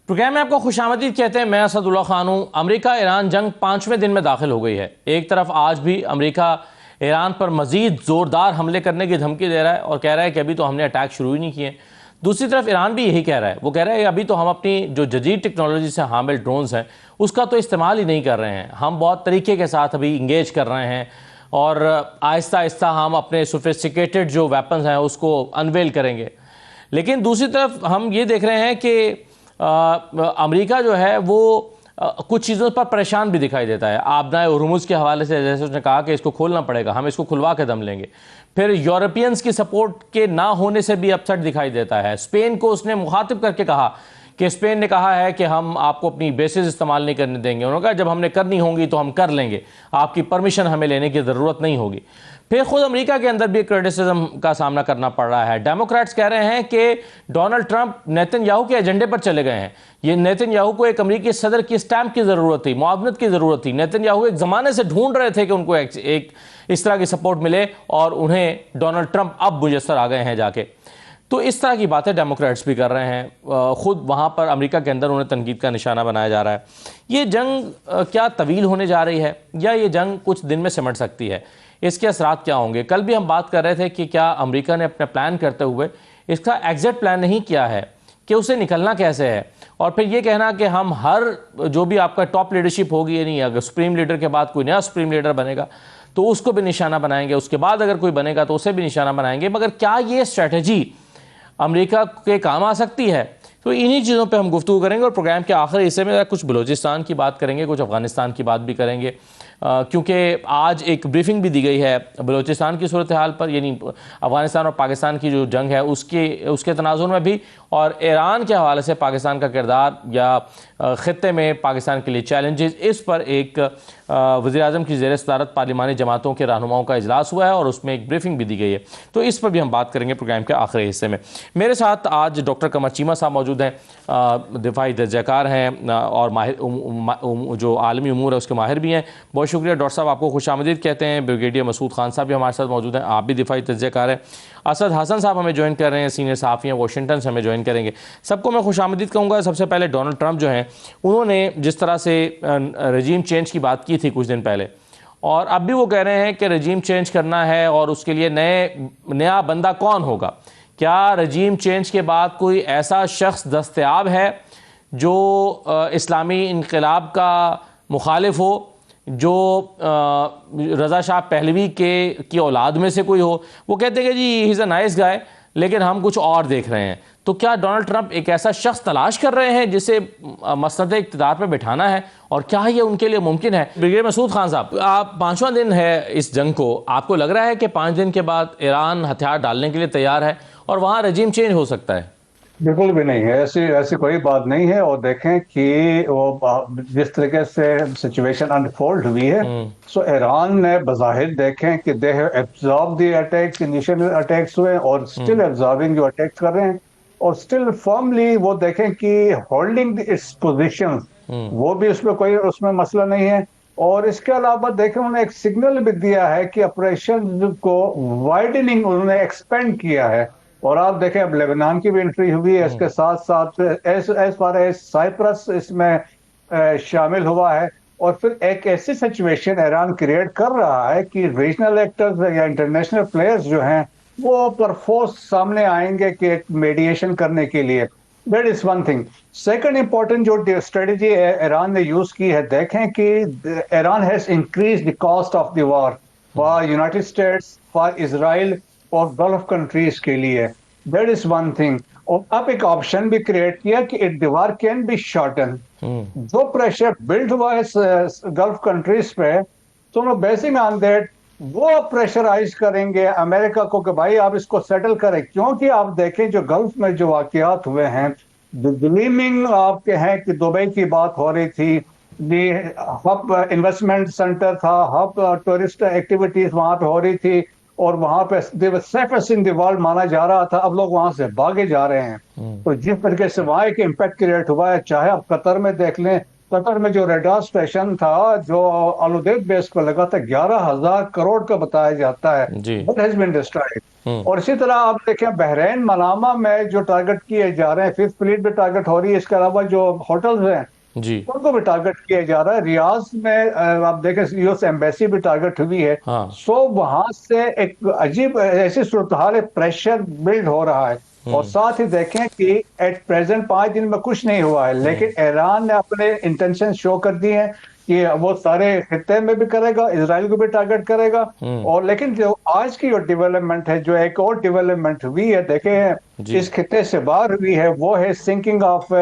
Programme में आपको खुशामदीद कहते हैं। मैं असदुल्ला खान हूँ। अमेरिका ईरान जंग 5वें दिन में दाखिल हो गई है। एक तरफ आज भी अमेरिका ईरान पर मज़ीद ज़ोरदार हमले करने की धमकी दे रहा है और कह रहा है कि अभी तो हमने अटैक शुरू ही नहीं किए। दूसरी तरफ ईरान भी यही कह रहा है, वो कह रहा है कि अभी तो हम अपनी जो जदीद टेक्नोलॉजी से हामिल ड्रोन्स हैं उसका तो इस्तेमाल ही नहीं कर रहे हैं, हम बहुत तरीके के साथ अभी इंगेज कर रहे हैं और आहिस्ता आहिस्ता हम अपने सोफिस्टिकेटेड जो वेपन्स हैं उसको अनवेल करेंगे। लेकिन दूसरी तरफ हम ये देख रहे हैं कि अमेरिका जो है वो कुछ चीज़ों पर परेशान भी दिखाई देता है। आबनाए हुर्मुज़ के हवाले से जैसे उसने कहा कि इसको खोलना पड़ेगा, हम इसको खुलवा के दम लेंगे। फिर यूरोपियंस की सपोर्ट के ना होने से भी अपसेट दिखाई देता है। स्पेन को उसने मुखातिब करके कहा कि स्पेन ने कहा है कि हम आपको अपनी बेसिस इस्तेमाल नहीं करने देंगे। उन्होंने कहा जब हमने करनी होंगी तो हम कर लेंगे, आपकी परमिशन हमें लेने की ज़रूरत नहीं होगी। फिर खुद अमेरिका के अंदर भी क्रिटिसिज्म का सामना करना पड़ रहा है। डेमोक्रेट्स कह रहे हैं कि डोनाल्ड ट्रंप नेतन्याहू के एजेंडे पर चले गए हैं। ये नेतन्याहू को एक अमेरिकी सदर की स्टैंप की ज़रूरत थी, मुआवनत की ज़रूरत थी। नेतन्याहू एक ज़माने से ढूंढ रहे थे कि उनको एक इस तरह की सपोर्ट मिले और उन्हें डोनाल्ड ट्रंप अब मुयस्सर आ गए हैं जाके। तो इस तरह की बातें डेमोक्रेट्स भी कर रहे हैं। ख़ुद वहाँ पर अमेरिका के अंदर उन्हें तनकीद का निशाना बनाया जा रहा है। ये जंग क्या तवील होने जा रही है या ये जंग कुछ दिन में सिमट सकती है? इसके असरात क्या होंगे? कल भी हम बात कर रहे थे कि क्या अमेरिका ने अपना प्लान करते हुए इसका एग्जैक्ट प्लान नहीं किया है कि उसे निकलना कैसे है। और फिर ये कहना कि हम हर जो भी आपका टॉप लीडरशिप होगी, या नहीं, अगर सुप्रीम लीडर के बाद कोई नया सुप्रीम लीडर बनेगा तो उसको भी निशाना बनाएंगे, उसके बाद अगर कोई बनेगा तो उसे भी निशाना बनाएंगे। मगर क्या ये स्ट्रैटेजी अमेरिका के काम आ सकती है? तो इन्हीं चीज़ों पे हम गुफ्तगू करेंगे और प्रोग्राम के आखिरी हिस्से में कुछ बलूचिस्तान की बात करेंगे, कुछ अफ़गानिस्तान की बात भी करेंगे, क्योंकि आज एक ब्रीफिंग भी दी गई है बलूचिस्तान की सूरत हाल पर, यानी अफ़गानिस्तान और पाकिस्तान की जो जंग है उसके तनाज़ुर में भी, और ईरान के हवाले से पाकिस्तान का किरदार या ख़ित्ते में पाकिस्तान के लिए चैलेंजेस। इस पर एक वज़ीर-ए-आज़म की ज़ेर सदारत पार्लिमानी जमातों के रहनुमाओं का इजलास हुआ है और उसमें एक ब्रीफिंग भी दी गई है। तो इस पर भी हम बात करेंगे प्रोग्राम के आखिरी हिस्से में। मेरे साथ आज डॉक्टर कमर चीमा साहब मौजूद हैं, दिफाई दर्जाकार हैं और माहिर जो आलमी उमूर है उसके माहिर भी हैं। बहुत शुक्रिया डॉक्टर साहब, आपको खुशामदीद कहते हैं। ब्रिगेडियर मसूद खान साहब भी हमारे साथ मौजूद हैं, आप भी दिफाई तज्ज़ियाकार हैं। असद हसन साहब हमें ज्वाइन कर रहे हैं, सीनियर सहाफ़ी हैं, वाशिंगटन से हमें ज्वाइन करेंगे। सबको मैं खुशामदीद कहूँगा। सबसे पहले डोनाल्ड ट्रंप जो हैं उन्होंने जिस तरह से रजीम चेंज की बात की थी कुछ दिन पहले, और अब भी वो कह रहे हैं कि रजीम चेंज करना है और उसके लिए नया बंदा कौन होगा। क्या रजीम चेंज के बाद कोई ऐसा शख्स दस्तयाब है जो इस्लामी इनकलाब का मुखालिफ हो, जो रज़ा शाह पहलवी की औलाद में से कोई हो? वो कहते हैं कि जी he is a nice guy, लेकिन हम कुछ और देख रहे हैं। तो क्या डोनाल्ड ट्रंप एक ऐसा शख्स तलाश कर रहे हैं जिसे मसनद इक़्तिदार पर बिठाना है, और क्या ये उनके लिए मुमकिन है? ब्रिगेडियर मसूद खान साहब, आप 5वां दिन है इस जंग को, आपको लग रहा है कि 5 दिन के बाद ईरान हथियार डालने के लिए तैयार है और वहाँ रजीम चेंज हो सकता है? बिल्कुल भी नहीं है, ऐसी कोई बात नहीं है। और देखें कि वो जिस तरीके से सिचुएशन अनफोल्ड हुई है, सो ईरान ने बज़ाहिर देखें कि they have absorb the attacks, initial attacks हुए और स्टिल एब्जॉर्बिंग जो अटैक्स कर रहे हैं, और स्टिल फर्मली वो देखें कि होल्डिंग इट्स पोजीशंस, वो भी उसमें मसला नहीं है। और इसके अलावा देखें उन्होंने एक सिग्नल भी दिया है कि ऑपरेशन को वाइडनिंग उन्होंने एक्सपेंड किया है। और आप देखें अब लेबनान की भी एंट्री हुई है, इसके साथ साथ एज फार एज साइप्रस इसमें शामिल हुआ है। और फिर एक ऐसी सिचुएशन ईरान क्रिएट कर रहा है कि रीजनल एक्टर्स या इंटरनेशनल प्लेयर्स जो हैं वो परफोर्स सामने आएंगे कि एक मेडिएशन करने के लिए। That is one thing. Second important जो स्ट्रेटजी ईरान ने यूज की है, देखें कि Iran has increase the cost of the war for United states, for Israel और गल्फ कंट्रीज के लिए। That is one thing. और अब एक ऑप्शन भी क्रिएट किया कि इट दीवार कैन बी शॉर्टन। जो प्रेशर बिल्ड हुआ है गल्फ कंट्रीज पे, तो बेसिक ऑन दैट वो प्रेशराइज करेंगे अमेरिका को कि भाई आप इसको सेटल करें। क्योंकि आप देखें जो गल्फ में जो वाकयात हुए हैं, ग्लीमिंग आपके हैं कि दुबई की बात हो रही थी, हब इन्वेस्टमेंट सेंटर था, हब टूरिस्ट एक्टिविटीज वहां पे हो रही थी और वहां पे सेफेस्ट इन द वर्ल्ड माना जा रहा था। अब लोग वहां से भागे जा रहे हैं। तो जिस तरीके से वहां एक इम्पैक्ट क्रिएट हुआ है, चाहे आप कतर में देख लें, कतर में जो रेडार स्टेशन था जो आलुदेब बेस पर लगा था 11,000 करोड़ का बताया जाता है, दैट हैज बीन डिस्ट्रॉयड। और इसी तरह आप देखें बहरीन मनामा में जो टारगेट किए जा रहे हैं, फिफ्थ फ्लीट भी टारगेट हो रही है, इसके अलावा जो होटल्स हैं जी। उनको भी टारगेट किया जा रहा है। रियाज में आप देखें यूएस एम्बेसी भी टारगेट हुई है। हाँ। सो वहां से एक अजीब ऐसी सूरत हाल, प्रेशर बिल्ड हो रहा है। और साथ ही देखें कि एट प्रेजेंट 5 दिन में कुछ नहीं हुआ है, लेकिन ईरान ने अपने इंटेंशन शो कर दिए हैं कि वो सारे खित्ते में भी करेगा, इसराइल को भी टारगेट करेगा। और लेकिन जो आज की जो डेवलपमेंट है, जो एक और डेवलपमेंट हुई है देखें इस खित्ते से बाहर हुई है, वो है सिंकिंग ऑफ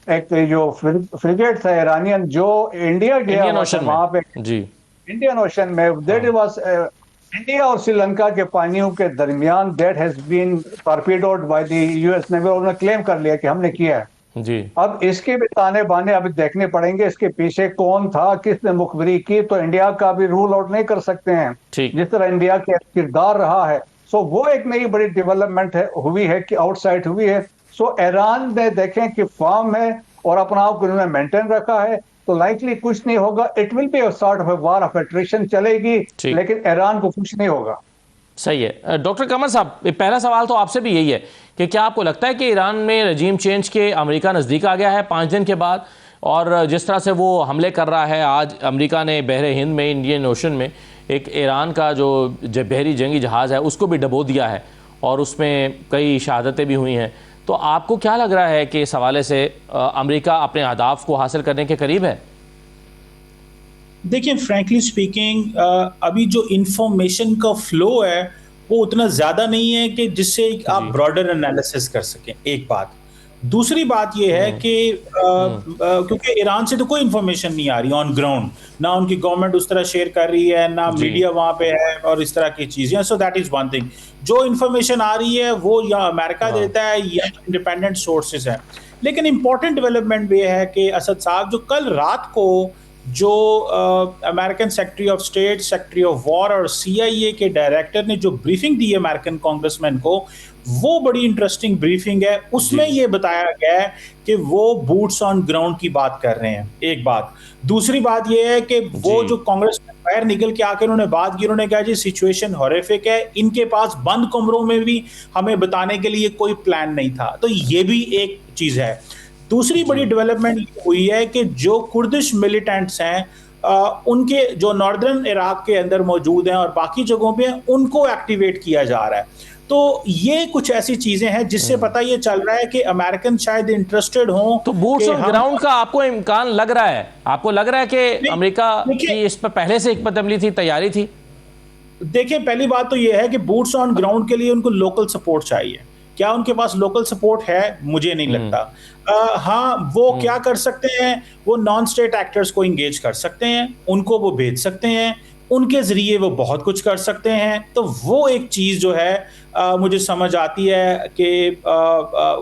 एक जो फ्रिगेट था ईरानियन जो इंडिया गया इंडियन हुआ था ओशन वहां पे, में। जी। इंडियन ओशन में, दैट वाज इंडिया और श्रीलंका के पानियों के दरमियान, that has been torpedoed by the US navy. उन्होंने क्लेम कर लिया कि हमने किया है। जी। अब इसके भी ताने बाने अभी देखने पड़ेंगे, इसके पीछे कौन था, किसने मुखबिरी की, तो इंडिया का भी रूल आउट नहीं कर सकते हैं ठीक। जिस तरह इंडिया का किरदार रहा है। सो वो एक नई बड़ी डेवलपमेंट है हुई है कि आउटसाइड हुई है। सो ईरान ने देखें कि फार्म है और अपना आप को उन्होंने मेंटेन रखा है, तो लाइकली कुछ नहीं होगा। It will be a sort of war of attrition चलेगी, लेकिन ईरान को कुछ नहीं होगा। सही है। डॉक्टर कमर साहब, पहला सवाल तो आपसे भी यही है कि क्या आपको लगता है कि ईरान में रजीम चेंज के अमेरिका नज़दीक आ गया है 5 दिन के बाद? और जिस तरह से वो हमले कर रहा है, आज अमेरिका ने बहरे हिंद में, इंडियन ओशन में एक ईरान का जो बहरी जंगी जहाज़ है उसको भी डबो दिया है और उसमें कई शहादतें भी हुई हैं। तो आपको क्या लग रहा है कि इस हवाले से अमेरिका अपने अहदाफ को हासिल करने के करीब है? देखिए, फ्रैंकली स्पीकिंग अभी जो इंफॉर्मेशन का फ्लो है वो उतना ज़्यादा नहीं है कि जिससे आप ब्रॉडर एनालिसिस कर सकें, एक बात। दूसरी बात ये है कि क्योंकि ईरान से तो कोई इंफॉर्मेशन नहीं आ रही ऑन ग्राउंड, ना उनकी गवर्नमेंट उस तरह शेयर कर रही है, ना मीडिया वहां पे है और इस तरह की चीजें। So that is one thing. जो इंफॉर्मेशन आ रही है वो या अमेरिका देता है या इंडिपेंडेंट सोर्सेज है। लेकिन इंपॉर्टेंट डेवलपमेंट ये है कि असद साहब जो कल रात को जो American secretary of state, secretary of war और CIA के डायरेक्टर ने जो ब्रीफिंग दी है अमेरिकन कांग्रेसमैन को, वो बड़ी इंटरेस्टिंग ब्रीफिंग है। उसमें ये बताया गया है कि वो बूट्स ऑन ग्राउंड की बात कर रहे हैं, एक बात। दूसरी बात ये है कि वो जो कांग्रेस में बाहर निकल के आके उन्होंने बात की, उन्होंने कहा जी सिचुएशन हॉरिफिक है, इनके पास बंद कमरों में भी हमें बताने के लिए कोई प्लान नहीं था। तो ये भी एक चीज है। दूसरी बड़ी डेवलपमेंट हुई है कि जो कुर्दिश मिलिटेंट्स हैं, उनके जो नॉर्दर्न इराक के अंदर मौजूद हैं और बाकी जगहों पे उनको एक्टिवेट किया जा रहा है। तो ये कुछ ऐसी चीजें हैं जिससे पता ये चल रहा है कि अमेरिकन शायद इंटरेस्टेड हों। तो बूट्स ऑन ग्राउंड का आपको इम्कान लग रहा है? आपको लग रहा है कि अमेरिका की इस पर पहले से हिकमत अमली थी, तैयारी थी? देखिए, पहली बात तो ये है कि बूट्स ऑन ग्राउंड के लिए उनको लोकल सपोर्ट चाहिए। क्या उनके पास लोकल सपोर्ट है? मुझे नहीं लगता। हाँ, वो क्या कर सकते हैं, वो नॉन स्टेट एक्टर्स को इंगेज कर सकते हैं, उनको वो भेज सकते हैं, उनके जरिए वो बहुत कुछ कर सकते हैं। तो वो एक चीज़ जो है मुझे समझ आती है कि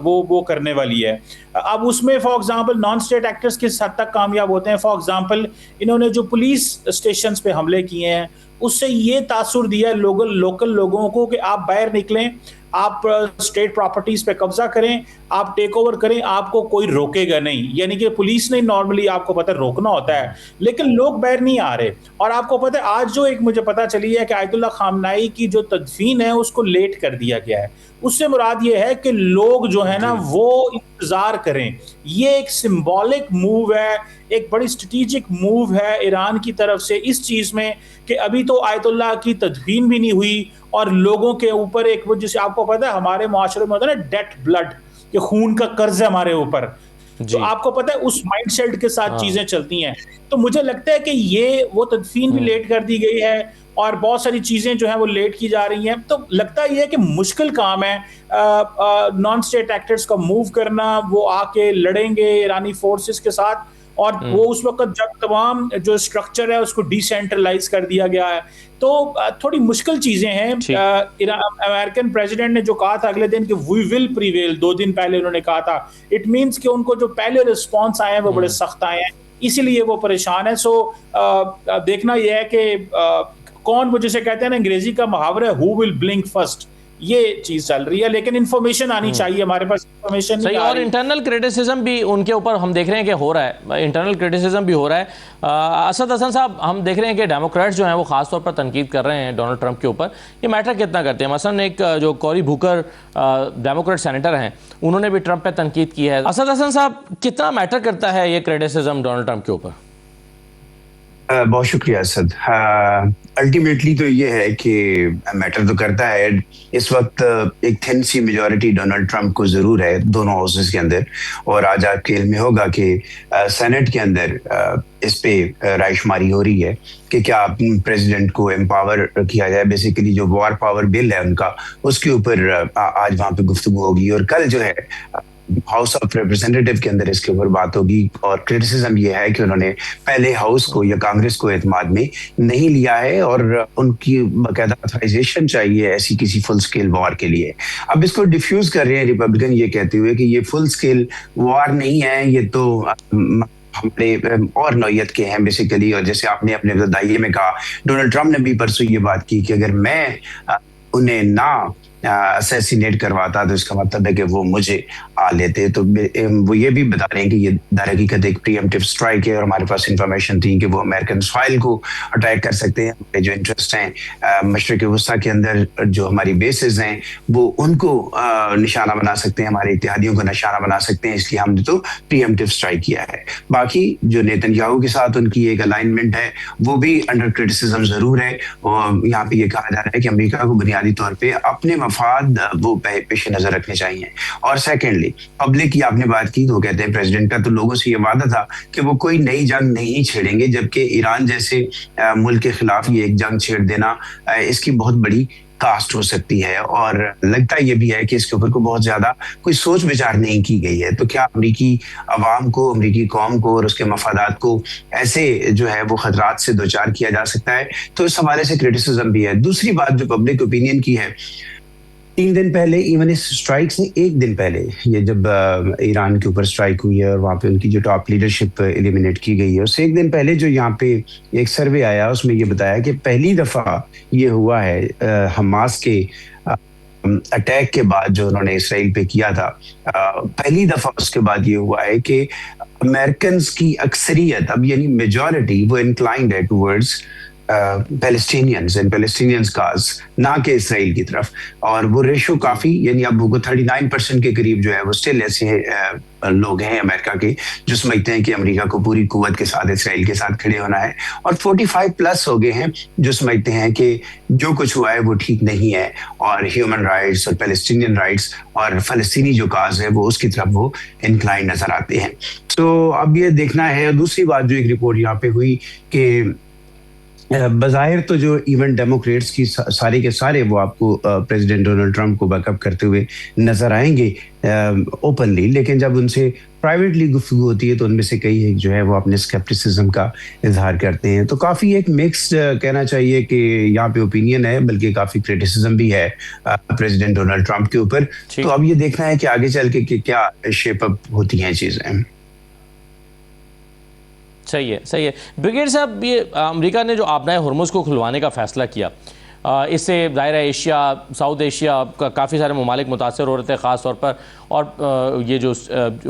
वो करने वाली है। अब उसमें for example non state actors किस हद तक कामयाब होते हैं? फॉर एग्जांपल इन्होंने जो पुलिस स्टेशंस पे हमले किए हैं उससे ये तासुर दिया लोकल लोगों को कि आप बाहर निकलें, आप स्टेट प्रॉपर्टीज पे कब्जा करें, आप टेक ओवर करें, आपको कोई रोकेगा नहीं। यानी कि पुलिस ने नॉर्मली आपको पता है रोकना होता है, लेकिन लोग बाहर नहीं आ रहे। और आपको पता है आज जो एक मुझे पता चली है कि आयतुल्लाह खामनाई की जो तदफीन है उसको लेट कर दिया गया है। उससे मुराद ये है कि लोग जो है ना वो इंतजार करें। ये एक सिंबॉलिक मूव है, एक बड़ी स्ट्रेटेजिक मूव है ईरान की तरफ से इस चीज में कि अभी तो आयतुल्लाह की तदफीन भी नहीं हुई और लोगों के ऊपर एक वो, जिसे आपको पता है हमारे मुआशरे में होता है ना डेट ब्लड, कि खून का कर्ज है हमारे ऊपर। तो आपको पता है उस माइंडसेट के साथ चीजें चलती हैं। तो मुझे लगता है कि ये वो तदफीन भी लेट कर दी गई है और बहुत सारी चीजें जो है वो लेट की जा रही हैं। तो लगता ये है कि मुश्किल काम है नॉन स्टेट एक्टर्स का मूव करना। वो आके लड़ेंगे ईरानी फोर्सेस के साथ और वो उस वक्त जब तमाम जो स्ट्रक्चर है उसको डिसेंट्रलाइज कर दिया गया है, तो थोड़ी मुश्किल चीजें हैं। अमेरिकन प्रेसिडेंट ने जो कहा था अगले दिन कि वी विल प्रीवेल, 2 दिन पहले उन्होंने कहा था, इट मींस कि उनको जो पहले रिस्पॉन्स आए हैं वो बड़े सख्त आए हैं, इसीलिए वो परेशान है। सो देखना यह है कि कौन, वो जिसे कहते हैं ना अंग्रेजी का मुहावरा है, हु विल ब्लिंक फर्स्ट, ये चीज चल रही है, लेकिन इन्फॉर्मेशन आनी चाहिए, हमारे पास इन्फॉर्मेशन सही। और इंटरनल क्रिटिसिज्म भी उनके ऊपर हम देख रहे हैं कि हो रहा है, इंटरनल क्रिटिसिज्म भी हो रहा है। असद हसन साहब, हम देख रहे हैं कि डेमोक्रेट्स जो हैं वो खास तौर पर तनकीद कर रहे हैं डोनाल्ड ट्रंप के ऊपर, ये मैटर कितना करते हैं? मसलन एक जो कॉरी बुकर डेमोक्रेट सेनेटर हैं, उन्होंने भी ट्रंप पे तनकीद की है। असद हसन साहब, कितना मैटर करता है ये क्रिटिसिज्म डोनाल्ड ट्रंप के ऊपर? बहुत शुक्रिया असद। अल्टीमेटली तो ये है कि मैटर तो करता है। इस वक्त एक थिन सी मेजॉरिटी डोनाल्ड ट्रंप को जरूर है दोनों हाउसेस के अंदर, और आज आपके इल्म में होगा कि सेनेट के अंदर इस पे रायशुमारी हो रही है कि क्या प्रेसिडेंट को एम्पावर किया जाए। बेसिकली जो वॉर पावर बिल है उनका, उसके ऊपर आज वहां पे गुफ्तगू होगी, और कल जो है हाउस ऑफ रिप्रेजेंटेटिव के अंदर इसके ऊपर बात होगी। और क्रिटिसिज्म ये है कि उन्होंने पहले हाउस को या कांग्रेस को एतमाद में नहीं लिया है, और उनकी बाकायदा ऑथराइजेशन चाहिए ऐसी किसी फुल स्केल वॉर के लिए। अब इसको डिफ्यूज कर रहे हैं रिपब्लिकन ये कहते हुए कि ये फुल स्केल वॉर नहीं है, ये तो हमारे और नौयत के हैं बेसिकली। और जैसे आपने अपने दाइये में कहा, डोनाल्ड ट्रंप ने भी परसों ये बात की कि अगर मैं उन्हें ना असैसिनेट करवाता तो इसका मतलब है कि वो मुझे आ लेते। तो वो ये भी बता रहे हैं कि ये दर हकीकत एक प्रीएम्प्टिव स्ट्राइक है, और हमारे पास इंफॉर्मेशन थी कि वो अमेरिकन सॉइल को अटैक कर सकते हैं। हमारे जो इंटरेस्ट हैं मशरिक वस्ता के अंदर, जो हमारी बेसिस हैं, वो उनको निशाना बना सकते हैं, हमारे इत्तेहादियों को निशाना बना सकते हैं। इसलिए हमने तो प्रीएम्प्टिव स्ट्राइक किया है। बाकी जो नेतन्याहू के साथ उनकी एक अलाइनमेंट है वो भी अंडर क्रिटिसिज्म जरूर है। और यहाँ पे ये कहा जा रहा है कि अमेरिका को बुनियादी तौर पर अपने मफाद वो पेश नजर रखने चाहिए। और सेकेंडली पब्लिक की आपने बात की, तो कहते हैं प्रेसिडेंट का तो लोगों से ये वादा था कि वो कोई नई जंग नहीं छेड़ेंगे, जबकि ईरान जैसे मुल्क के खिलाफ ये एक जंग छेड़ देना इसकी बहुत बड़ी कास्ट हो सकती है। और लगता ये भी है कि इसके ऊपर को बहुत ज्यादा कोई सोच विचार नहीं की गई है। तो क्या अमरीकी अवाम को, अमरीकी कौम को और उसके मफादात को ऐसे जो है वो खतरात से दो चार किया जा सकता है? तो इस हवाले से क्रिटिसिज्म भी है। दूसरी बात जो पब्लिक ओपिनियन की है, 3 दिन पहले, इवन इस स्ट्राइक से 1 दिन पहले, ये जब ईरान के ऊपर स्ट्राइक हुई है और वहाँ पे उनकी जो टॉप लीडरशिप एलिमिनेट की गई है, उससे 1 दिन पहले जो यहाँ पे एक सर्वे आया उसमें ये बताया कि पहली दफा ये हुआ है हमास के अटैक के बाद जो उन्होंने इसराइल पे किया था, पहली दफा उसके बाद ये हुआ है कि अमेरिकन की अक्सरियत, अब यानी मेजॉरिटी, वो इंक्लाइंड है टूवर्ड्स पैलेस्टीनियंस एंड पैलेस्टीनियंस काज, ना के इसराइल की तरफ। और वो रेशो काफी, यानी अब वो 39% के करीब जो है वो स्टिल ऐसे लोग हैं अमेरिका के जो समझते हैं कि अमेरिका को पूरी कुव्वत के साथ इसराइल के साथ खड़े होना है, और 45+ हो गए हैं जो समझते हैं कि जो कुछ हुआ है वो ठीक नहीं है, और ह्यूमन राइट्स और पैलेस्टीनियन राइट्स और फलस्तीनी जो काज है वो उसकी तरफ वो इंक्लाइन नजर आते हैं। तो अब ये देखना है। दूसरी बात जो एक रिपोर्ट यहाँ पे हुई कि बज़ाहिर तो जो इवन डेमोक्रेट्स की सारे के सारे वो आपको प्रेसिडेंट डोनाल्ड ट्रंप को बैकअप करते हुए नजर आएंगे ओपनली, लेकिन जब उनसे प्राइवेटली गुफ्तगू होती है तो उनमें से कई एक जो है वो अपने स्केप्टिसिज्म का इजहार करते हैं। तो काफ़ी एक मिक्स्ड कहना चाहिए कि यहाँ पे ओपिनियन है, बल्कि काफ़ी क्रिटिसिज्म भी है प्रेसिडेंट डोनाल्ड ट्रंप के ऊपर। तो अब ये देखना है कि आगे चल के क्या शेप अप होती हैं चीज़ें। सही है, सही है। ब्रिगेड साहब, ये अमेरिका ने जो आबनाए हुर्मुज़ को खुलवाने का फ़ैसला किया, इससे दायरा एशिया, साउथ एशिया का काफ़ी सारे ममालिक मुतासर हो रहे थे ख़ास तौर पर, और ये जो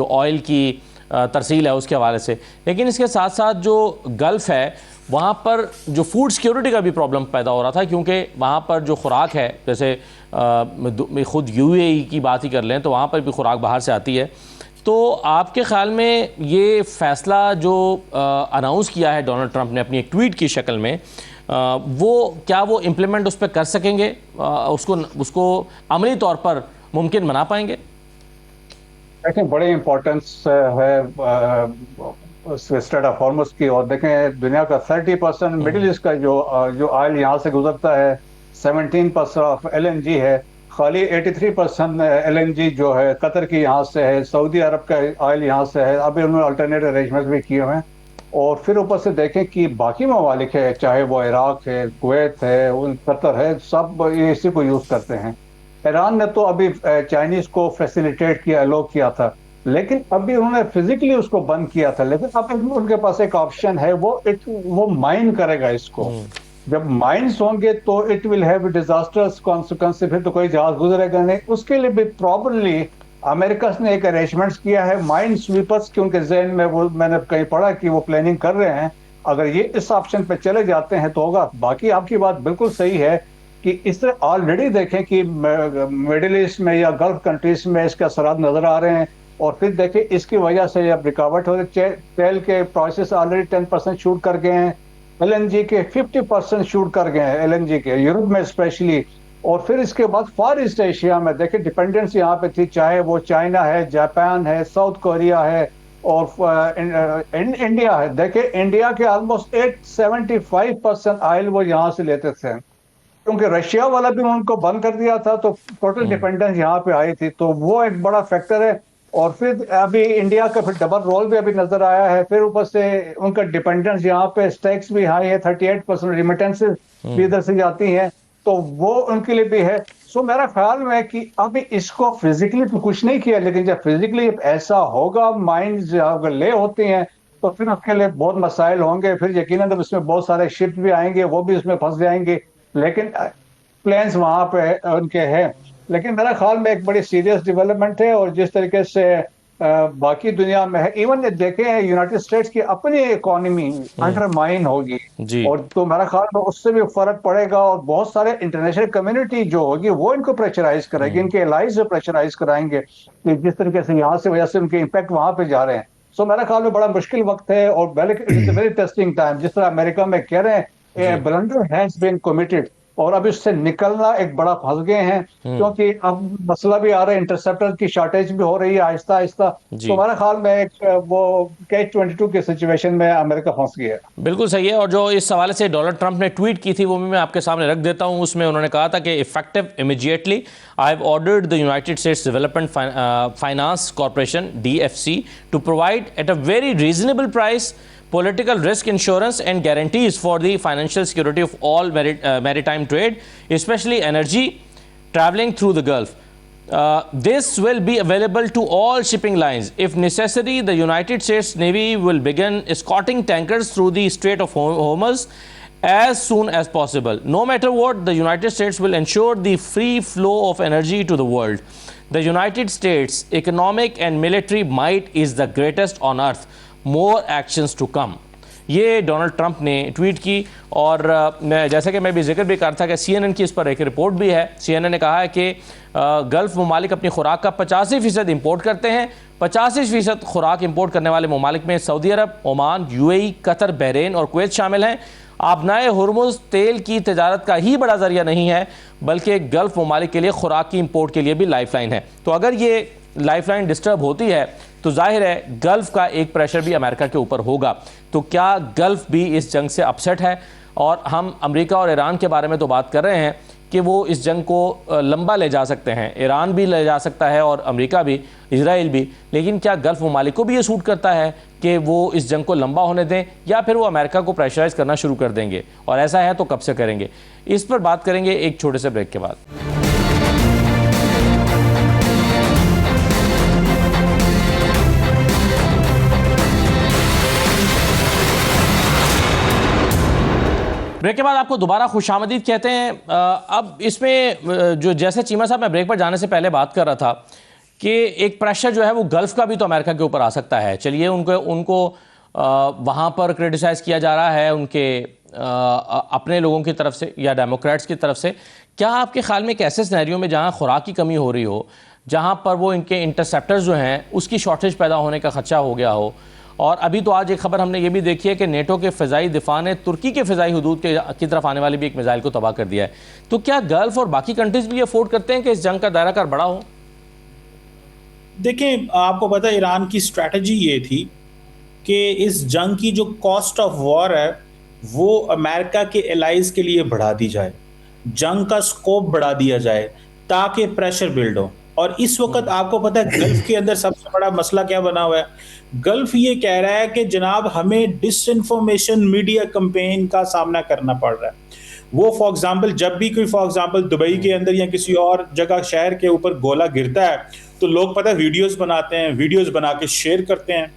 ऑयल की तरसील है उसके हवाले से। लेकिन इसके साथ साथ जो गल्फ़ है वहाँ पर जो फूड सिक्योरिटी का भी प्रॉब्लम पैदा हो रहा था, क्योंकि वहाँ पर जो खुराक है, जैसे ख़ुद UAE की बात ही कर लें तो वहाँ पर भी खुराक बाहर से आती है। तो आपके ख्याल में ये फ़ैसला जो अनाउंस किया है डोनाल्ड ट्रंप ने अपनी एक ट्वीट की शक्ल में, वो क्या वो इम्प्लीमेंट उस पर कर सकेंगे, उसको अमली तौर पर मुमकिन बना पाएंगे? देखें, बड़ी इम्पोर्टेंस है स्ट्रेट ऑफ हॉर्मुज़ की। और देखें, दुनिया का 30% मिडिल ईस्ट का जो ऑयल यहाँ से गुजरता है, 17% ऑफ LNG है। खाली 83% LNG जो है कतर की यहाँ से है, सऊदी अरब का ऑयल यहाँ से है। अभी उन्होंने अल्टरनेटिव अरेंजमेंट भी किए हुए हैं। और फिर ऊपर से देखें कि बाकी ममालिक है, चाहे वो इराक है, कुवैत है, कतर है, सब इसी को यूज़ करते हैं। ईरान ने तो अभी चाइनीज़ को फैसिलिटेट किया, अलो किया था, लेकिन अभी उन्होंने फिजिकली उसको बंद किया था। लेकिन अब उनके पास एक ऑप्शन है, वो माइन करेगा इसको। जब माइंस होंगे तो it will have disasters consequence, फिर तो कोई जहाज गुजरेगा नहीं। उसके लिए भी प्रॉपरली अमेरिका ने एक अरेंजमेंट्स किया है माइन स्वीपर्स के, उनके जहन में वो मैंने कहीं पढ़ा कि वो प्लानिंग कर रहे हैं। अगर ये इस ऑप्शन पे चले जाते हैं तो होगा। बाकी आपकी बात बिल्कुल सही है कि इस तरह ऑलरेडी देखें कि मिडिल ईस्ट में या गल्फ कंट्रीज में इसके असरात नजर आ रहे हैं, और फिर देखें इसकी वजह से जब रिकावट हो रही, तेल के प्राइसेस ऑलरेडी 10% शूट कर गए हैं, एलएनजी के 50% शूट कर गए हैं, एलएनजी के यूरोप में स्पेशली। और फिर इसके बाद फार ईस्ट एशिया में देखें डिपेंडेंस यहाँ पे थी, चाहे वो चाइना है, जापान है, साउथ कोरिया है और इंडिया है। देखें इंडिया के ऑलमोस्ट 75% ऑयल वो यहाँ से लेते थे, क्योंकि रशिया वाला भी उनको बंद कर दिया था, तो टोटल डिपेंडेंस यहाँ पे आई थी, तो वो एक बड़ा फैक्टर है। और फिर अभी इंडिया का फिर डबल रोल भी अभी नजर आया है, फिर ऊपर से उनका डिपेंडेंस यहाँ पे स्टैक्स भी हाई है, 38% रिमिटेंसेस भी इधर से जाती हैं, तो वो उनके लिए भी है। सो मेरा ख्याल में कि अभी इसको फिजिकली तो कुछ नहीं किया, लेकिन जब फिजिकली ऐसा होगा, माइंड अगर ले होते हैं तो फिर उसके लिए बहुत मसाइल होंगे। फिर यकीनन तो इसमें बहुत सारे शिप भी आएंगे, वो भी उसमें फंस जाएंगे, लेकिन प्लान्स वहां पे उनके हैं। लेकिन मेरा ख्याल में एक बड़ी सीरियस डेवलपमेंट है, और जिस तरीके से बाकी दुनिया में है, इवन ये देखें यूनाइटेड स्टेट्स की अपनी इकोनॉमी अंडरमाइन होगी, और तो मेरा ख्याल में उससे भी फर्क पड़ेगा, और बहुत सारे इंटरनेशनल कम्युनिटी जो होगी वो इनको प्रेशराइज करेगी, इनके एलाइज से प्रेशराइज कराएंगे कि जिस तरीके से यहाँ से वजह से उनके इम्पैक्ट वहां पे जा रहे हैं। सो मेरा ख्याल में बड़ा मुश्किल वक्त है, और वेरी टेस्टिंग टाइम। जिस तरह अमेरिका में कह रहे हैं ब्लंडर हैज बीन कमिटेड, और अब इससे निकलना एक बड़ा फंस गए हैं, क्योंकि अब मसला भी आ रहा है, इंटरसेप्टर की शॉर्टेज भी हो रही है आहिस्ता आहिस्ता। तो हमारे ख्याल में एक वो कैच 22 के सिचुएशन में अमेरिका फंस गया है। बिल्कुल सही है। और जो इस हवाले से डोनाल्ड ट्रंप ने ट्वीट की थी वो भी मैं आपके सामने रख देता हूं। उसमें उन्होंने कहा था कि effective immediately I have ordered the United States development finance corporation DFC to provide at a very reasonable price political risk insurance and guarantees for the financial security of all maritime trade, especially energy traveling through the Gulf. This will be available to all shipping lines. If necessary, the United States Navy will begin escorting tankers through the Strait of Hormuz as soon as possible. No matter what, the United States will ensure the free flow of energy to the world. The United States' economic and military might is the greatest on earth. More actions to come. ये Donald Trump ने tweet की, और जैसा कि मैं भी जिक्र भी करता कि CNN की इस पर एक रिपोर्ट भी है। CNN ने कहा है कि गल्फ़ ममालिक अपनी खुराक का 85% इम्पोर्ट करते हैं। 85% खुराक इम्पोर्ट करने वाले ममालिक में सऊदी अरब, ओमान, UAE, कतर, बहरीन और कुवैत शामिल हैं। आबनाए हुर्मुज़ तेल की तजारत का ही बड़ा ज़रिया नहीं है, बल्कि गल्फ़ ममालिक के लिए खुराक की इम्पोर्ट के लिए भी लाइफलाइन है। तो अगर ये लाइफलाइन डिस्टर्ब होती है तो जाहिर है गल्फ का एक प्रेशर भी अमेरिका के ऊपर होगा। तो क्या गल्फ भी इस जंग से अपसेट है? और हम अमेरिका और ईरान के बारे में तो बात कर रहे हैं कि वो इस जंग को लंबा ले जा सकते हैं, ईरान भी ले जा सकता है और अमेरिका भी, इजराइल भी, लेकिन क्या गल्फ ममालिक को भी ये सूट करता है कि वो इस जंग को लंबा होने दें, या फिर वो अमेरिका को प्रेशराइज करना शुरू कर देंगे? और ऐसा है तो कब से करेंगे? इस पर बात करेंगे एक छोटे से ब्रेक के बाद। ब्रेक के बाद आपको दोबारा खुशामदीद कहते हैं। अब इसमें जो जैसे चीमा साहब मैं ब्रेक पर जाने से पहले बात कर रहा था कि एक प्रेशर जो है वो गल्फ का भी तो अमेरिका के ऊपर आ सकता है। चलिए उनको वहाँ पर क्रिटिसाइज़ किया जा रहा है उनके अपने लोगों की तरफ से या डेमोक्रेट्स की तरफ से। क्या आपके ख्याल में एक ऐसे सिनेरियो में जहाँ खुराक की कमी हो रही हो, जहाँ पर वो इनके इंटरसेप्टर्स जो हैं उसकी शॉर्टेज पैदा होने का खदशा हो गया हो, और अभी तो आज एक खबर हमने ये भी देखी है कि नेटो के फ़िज़ाई दिफा ने तुर्की के फ़िज़ाई हुदूद की तरफ आने वाली भी एक मिसाइल को तबाह कर दिया है। तो क्या गल्फ़ और बाकी कंट्रीज़ भी अफोर्ड करते हैं कि इस जंग का दायरा कार बड़ा हो? देखें, आपको पता है ईरान की स्ट्रैटेजी ये थी कि इस जंग की जो कॉस्ट ऑफ वॉर है वो अमेरिका के एलाइज के लिए बढ़ा दी जाए, जंग का स्कोप बढ़ा दिया जाए ताकि प्रेशर बिल्ड हो। और इस वक्त आपको पता है गल्फ के अंदर सबसे बड़ा मसला क्या बना हुआ है? गल्फ ये कह रहा है कि जनाब हमें डिसइंफॉर्मेशन मीडिया कैंपेन का सामना करना पड़ रहा है। वो फॉर एग्जांपल जब भी कोई फॉर एग्जांपल दुबई के अंदर या किसी और जगह शहर के ऊपर गोला गिरता है तो लोग पता है वीडियोस बनाते हैं, वीडियोस बना के शेयर करते हैं।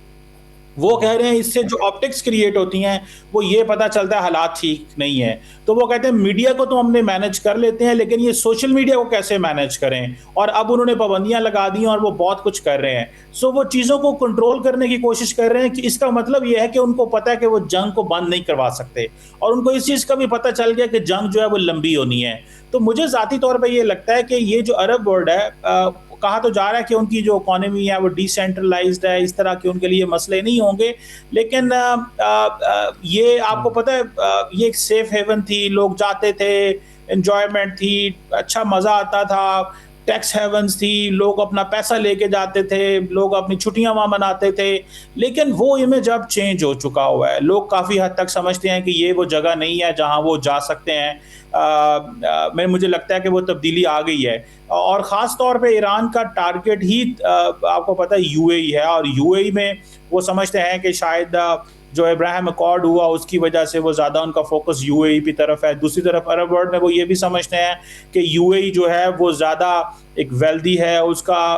वो कह रहे हैं इससे जो ऑप्टिक्स क्रिएट होती हैं वो ये पता चलता है हालात ठीक नहीं है। तो वो कहते हैं मीडिया को तो हमने मैनेज कर लेते हैं, लेकिन ये सोशल मीडिया को कैसे मैनेज करें, और अब उन्होंने पाबंदियां लगा दी और वो बहुत कुछ कर रहे हैं। सो वो चीज़ों को कंट्रोल करने की कोशिश कर रहे हैं कि इसका मतलब ये है कि उनको पता है कि वो जंग को बंद नहीं करवा सकते, और उनको इस चीज़ का भी पता चल गया कि जंग जो है वो लंबी होनी है। तो मुझे ज़ाती तौर पर ये लगता है कि ये जो अरब वर्ल्ड है, कहा तो जा रहा है कि उनकी जो इकोनॉमी है वो डिसेंट्रलाइज्ड है, इस तरह के उनके लिए मसले नहीं होंगे, लेकिन ये आपको पता है ये एक सेफ हेवन थी, लोग जाते थे, एंजॉयमेंट थी, अच्छा मज़ा आता था, टैक्स हेवन्स थी, लोग अपना पैसा लेके जाते थे, लोग अपनी छुट्टियां वहाँ मनाते थे। लेकिन वो इमेज अब चेंज हो चुका हुआ है, लोग काफ़ी हद तक समझते हैं कि ये वो जगह नहीं है जहाँ वो जा सकते हैं। मुझे लगता है कि वो तब्दीली आ गई है, और ख़ास तौर पे ईरान का टारगेट ही आपको पता है यूएई है, और यूएई में वो समझते हैं कि शायद जो इब्राहिम अकॉर्ड हुआ उसकी वजह से वो ज़्यादा उनका फोकस यूएई की तरफ है। दूसरी तरफ अरब वर्ल्ड में वो ये भी समझते हैं कि यूएई जो है वो ज़्यादा एक वेल्दी है, उसका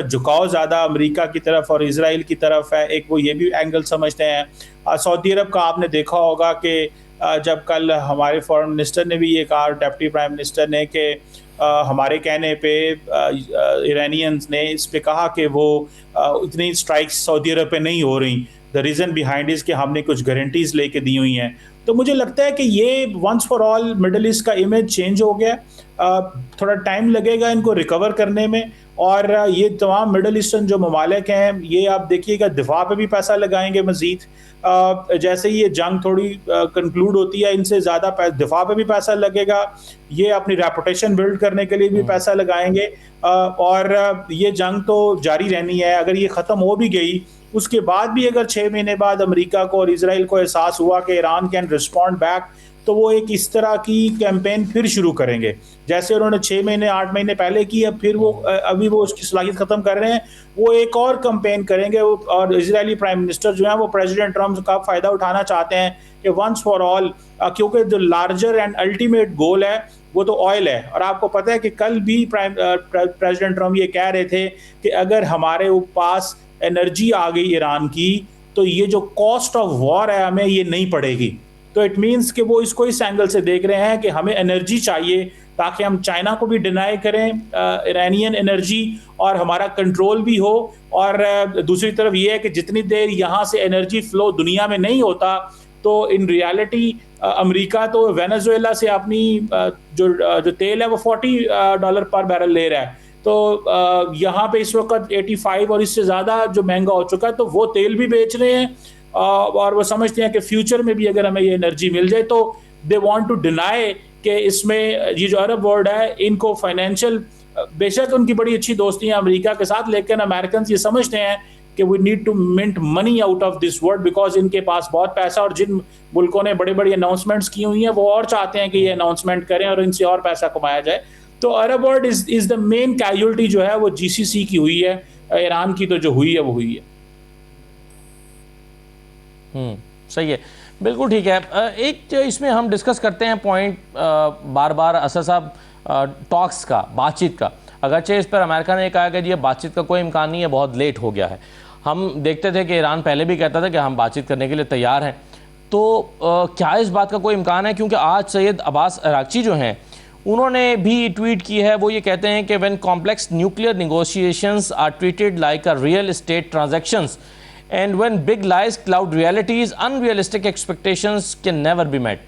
झुकाव ज़्यादा अमेरिका की तरफ और इजराइल की तरफ है, एक वो ये भी एंगल समझते हैं। सऊदी अरब का आपने देखा होगा कि जब कल हमारे फॉरेन मिनिस्टर ने भी ये कहा, डिप्टी प्राइम मिनिस्टर ने, कि हमारे कहने पे ईरानियंस ने इस पे कहा कि वो इतनी स्ट्राइक्स सऊदी अरब पे नहीं हो रही, द रीज़न बिहाइंड इज़ कि हमने कुछ गारंटीज़ लेके दी हुई हैं। तो मुझे लगता है कि ये once for all Middle East का इमेज चेंज हो गया, थोड़ा टाइम लगेगा इनको रिकवर करने में, और ये तमाम मिडल ईस्टर्न जो ममालिक हैं ये आप देखिएगा दिफा पे भी पैसा लगाएंगे मज़ीद। जैसे ही ये जंग थोड़ी कंक्लूड होती है, इनसे ज़्यादा दिफा पे भी पैसा लगेगा, ये अपनी रेपुटेशन बिल्ड करने के लिए भी पैसा लगाएंगे, और ये जंग तो जारी रहनी है। अगर ये ख़त्म हो भी गई, उसके बाद भी अगर 6 महीने बाद अमेरिका को और इजराइल को एहसास हुआ कि ईरान कैन रिस्पॉन्ड बैक, तो वो एक इस तरह की कैंपेन फिर शुरू करेंगे, जैसे उन्होंने 6 महीने 8 महीने पहले की। अब फिर वो अभी वो उसकी सलाहियत ख़त्म कर रहे हैं, वो एक और कैंपेन करेंगे, और इजरायली प्राइम मिनिस्टर जो है वो प्रेसिडेंट ट्रम्प का फ़ायदा उठाना चाहते हैं कि वंस फॉर ऑल, क्योंकि जो लार्जर एंड अल्टीमेट गोल है वो तो ऑयल है। और आपको पता है कि कल भी प्रेसिडेंट ट्रम्प ये कह रहे थे कि अगर हमारे पास एनर्जी आ गई ईरान की, तो ये जो कॉस्ट ऑफ वॉर है हमें ये नहीं पड़ेगी। तो इट मीन्स कि वो इसको इस एंगल से देख रहे हैं कि हमें एनर्जी चाहिए ताकि हम चाइना को भी डिनाई करें ईरानियन एनर्जी, और हमारा कंट्रोल भी हो। और दूसरी तरफ ये है कि जितनी देर यहाँ से एनर्जी फ्लो दुनिया में नहीं होता, तो इन रियलिटी अमेरिका तो वेनेजुएला से अपनी जो तेल है वो $40 पर बैरल ले रहा है। तो यहाँ पे इस वक्त 85 और इससे ज़्यादा जो महंगा हो चुका है, तो वो तेल भी बेच रहे हैं, और वो समझते हैं कि फ्यूचर में भी अगर हमें ये एनर्जी मिल जाए, तो दे वांट टू डिनाई कि इसमें ये जो अरब वर्ल्ड है इनको फाइनेंशियल, बेशक उनकी बड़ी अच्छी दोस्ती है अमेरिका के साथ, लेकिन अमेरिकन ये समझते हैं कि we need to mint money out of this world, because इनके पास बहुत पैसा, और जिन मुल्कों ने बड़ी बड़ी अनाउंसमेंट्स की हुई हैं वो और चाहते हैं कि ये अनाउंसमेंट करें और इनसे और पैसा कमाया जाए। तो Arab world is the main casualty जो है वो जीसीसी की हुई है, ईरान की तो जो हुई है वो हुई है। सही है, बिल्कुल ठीक है। एक इसमें हम डिस्कस करते हैं पॉइंट बार बार असद साहब, टॉक्स का, बातचीत का। अगरचे इस पर अमेरिका ने कहा कि ये बातचीत का कोई इम्कान नहीं है, बहुत लेट हो गया है। हम देखते थे कि ईरान पहले भी कहता था कि हम बातचीत करने के लिए तैयार हैं, तो क्या इस बात का कोई इम्कान है? क्योंकि आज सैयद अब्बास अरागची जो हैं उन्होंने भी ट्वीट की है, वो ये कहते हैं कि when complex nuclear negotiations are treated like a real estate transactions and when big lies cloud realities, unrealistic expectations can never be met.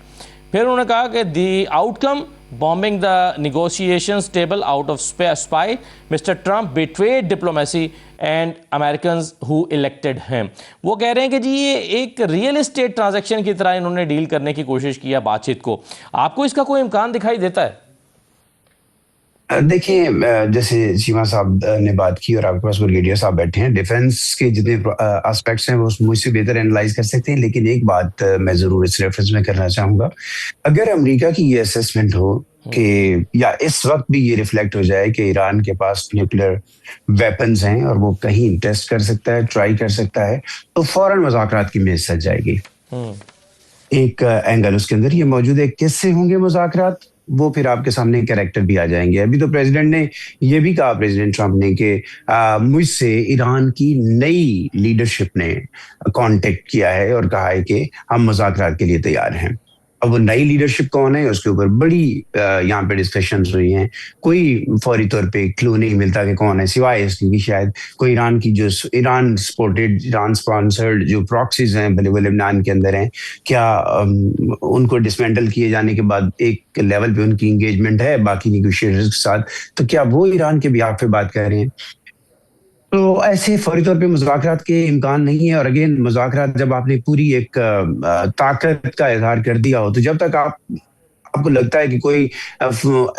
फिर उन्होंने कहा कि the outcome bombing the negotiations table out of spy, Mr. Trump betrayed diplomacy and Americans who elected him. वो कह रहे हैं कि जी ये एक रियल एस्टेट ट्रांजैक्शन की तरह इन्होंने डील करने की कोशिश की है बातचीत को। आपको इसका कोई इम्कान दिखाई देता है? देखिए, जैसे सीमा साहब ने बात की और आपके पास ब्रिगेडियर साहब बैठे हैं, डिफेंस के जितने एस्पेक्ट्स हैं वो मुझसे बेहतर एनालाइज कर सकते हैं, लेकिन एक बात मैं जरूर इस रेफरेंस में करना चाहूंगा। अगर अमेरिका की ये असेसमेंट हो कि, या इस वक्त भी ये रिफ्लेक्ट हो जाए कि ईरान के पास न्यूक्लियर वेपन्स हैं और वो कहीं टेस्ट कर सकता है, ट्राई कर सकता है, तो फौरन मुज़ाकरात की मेज सज जाएगी। एक एंगल उसके अंदर ये मौजूद है, किससे होंगे मुज़ाकरात? वो फिर आपके सामने कैरेक्टर भी आ जाएंगे। अभी तो प्रेसिडेंट ने ये भी कहा, प्रेसिडेंट ट्रंप ने, कि मुझसे ईरान की नई लीडरशिप ने कांटेक्ट किया है और कहा है कि हम मुज़ाकरात के लिए तैयार हैं। अब वो नई लीडरशिप कौन है उसके ऊपर बड़ी यहाँ पे डिस्कशंस हुई हैं। कोई फौरी तौर पे क्लू नहीं मिलता कि कौन है, सिवाय इसके कि शायद कोई ईरान की जो ईरान सपोर्टेड, ईरान स्पॉन्सर्ड जो प्रॉक्सीज हैं वो लेबनान के अंदर हैं, क्या उनको डिसमेंटल किए जाने के बाद एक लेवल पे उनकी इंगेजमेंट है बाकी निगोशिएटर्स के साथ, तो क्या वो ईरान के बिहाफ पे बात कर रहे हैं? तो ऐसे फौरी तौर पे मुज़ाकरात के इम्कान नहीं है। और अगेन मुज़ाकरात जब आपने पूरी एक ताकत का इजहार कर दिया हो, तो जब तक आपको लगता है कि कोई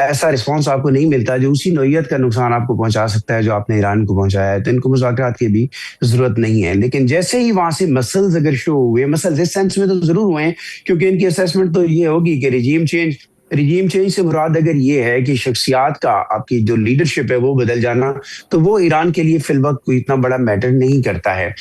ऐसा रिस्पांस आपको नहीं मिलता जो उसी नौइयत का नुकसान आपको पहुंचा सकता है जो आपने ईरान को पहुंचाया है, तो इनको मुज़ाकरात की भी जरूरत नहीं है। लेकिन जैसे ही वहां से मसल्स अगर शो हुए, मसल्स इस सेंस में तो जरूर हुए हैं, क्योंकि इनकी असेसमेंट तो ये होगी कि रिजीम चेंज से मुराद अगर ये है कि शख्सियात का, आपकी जो लीडरशिप है वो बदल जाना, तो वो ईरान के लिए फिल वक्त कोई इतना बड़ा मैटर नहीं करता है।